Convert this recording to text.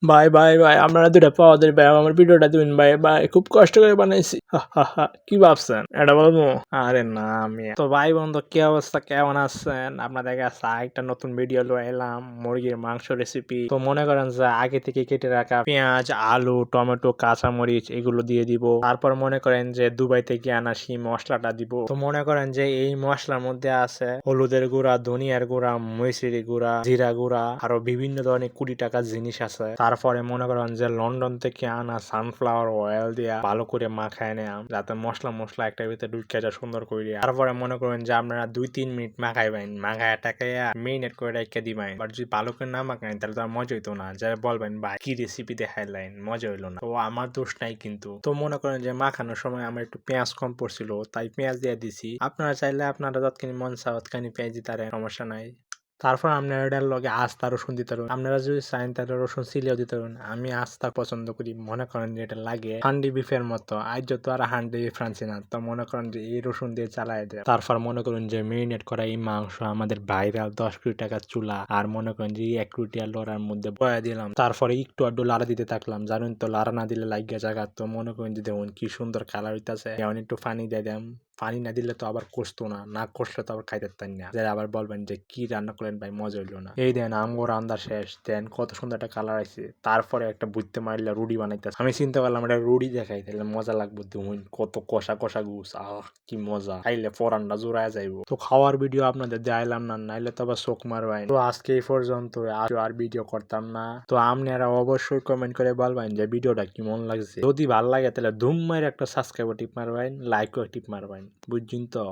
ভাই আপনারা ২ টা পাওয়া যায় ভাই আমার ভিডিওটা দিবেন ভাই খুব কষ্ট করে বানাইছি। কি ভাবছেন? এটা বলবো? আরে না মিয়া। তো ভাই বন্ধু কি অবস্থা কেমন আছেন? আপনাদের কাছে আরেকটা নতুন ভিডিও লয়ে এলাম মুরগির মাংস রেসিপি। তো মনে করেন যে আগে থেকে কেটে রাখা পেঁয়াজ, আলু, টমেটো, কাঁচামরিচ এগুলো দিয়ে দিব। তারপর মনে করেন যে দুবাই থেকে আনা সেই মসলাটা দিব। তো মনে করেন যে এই মসলার মধ্যে আছে হলুদের গুঁড়া, ধনিয়ার গুঁড়া, মরিচের গুঁড়া, জিরা গুঁড়া আরো বিভিন্ন ধরনের ২০ টাকার জিনিস আছে। তারপরে মনে করেন যে লন্ডন থেকে আনা সানফ্লাওয়ার অয়েল দিয়া ভালো করে মাখায় নেয়াম যাতে মশলা একটা ভিতরে ঢুকে যায় সুন্দর করে। তারপরে মনে করেন যে আপনারা ২-৩ মিনিট মাখাইবেন, মাখায় টাকাইয়া মেরিনেট করে রেখে দিবেন। আর যদি ভালো করে না মাখান তাহলে তো আর মজা হইতো না। যারা বলবেন ভাই কি রেসিপি দেখাইলেন মজা হইলো না। তো আমার দোষ নাই কিন্তু। তো মনে করেন যে মাখানোর সময় আমার একটু পেঁয়াজ কম পড়ছিল তাই পেঁয়াজ দিয়ে দিছি। আপনারা চাইলে আপনারা যতখানি মন চায় ততখানি পেঁয়াজ দিতে পারেন, সমস্যা নাই। তারপর আপনারা এটার লগে আস্তা রসুন দিতে পারবেন। আপনারা যদি চান তাহলে রসুন চিলেও দিতে পারবেন। আমি আস্তা পছন্দ করি। মনে করেন যে এটা লাগে হান্ডি বিফের মতো। আজ যত আর হান্ডি বিফ রাঁধছি না। তো মনে করেন যে এই রসুন দিয়ে চালাই দেয়। তারপর মনে করেন যে মেরিনেট করা এই মাংস আমাদের ভাইরাল ১০ কোটি টাকার চুলা আর মনে করেন যে ১ কোটি লড়ার মধ্যে বয়া দিলাম। তারপরে একটু আড্ডু লাড়া দিতে থাকলাম। জানেন তো লাড়া না দিলে লাগিয়ে জায়গা। তো মনে করেন যে দেখুন কি সুন্দর কালার হইতাছে। এখন একটু পানি দিয়ে দেন। পানি না দিলে তো আবার কষতো না, না কষলে তো আবার খাইতে পারতেন না। যারা আবার বলবেন যে কি রান্না করলেন ভাই মজা হইলো না। এই দেন আমগো রান্না শেষ, দেন কত সুন্দর একটা কালার আইছে। তারপরে একটা বুঝতে মারলে রুটি বানাইতেছে। আমি চিন্তা করলাম এটা রুটি দেখাই তাহলে মজা লাগবে। দেখুন কত কষা কষা গুছ, কি মজা, খাইলে পরানটা জোড়ায় যাইবো। তো খাওয়ার ভিডিও আপনাদের দেখাইলাম না, নাইলে তো আবার শোক মারবেন। তো আজকে এই পর্যন্ত, আর ভিডিও করতাম না। তো আপনারা অবশ্যই কমেন্ট করে বলবেন যে ভিডিওটা কেমন লাগছে। যদি ভালো লাগে তাহলে ধুম মাইরে একটা সাবস্ক্রাইব টিপ মারবেন, লাইক টিপ মারবেন, বুঝছেন তো।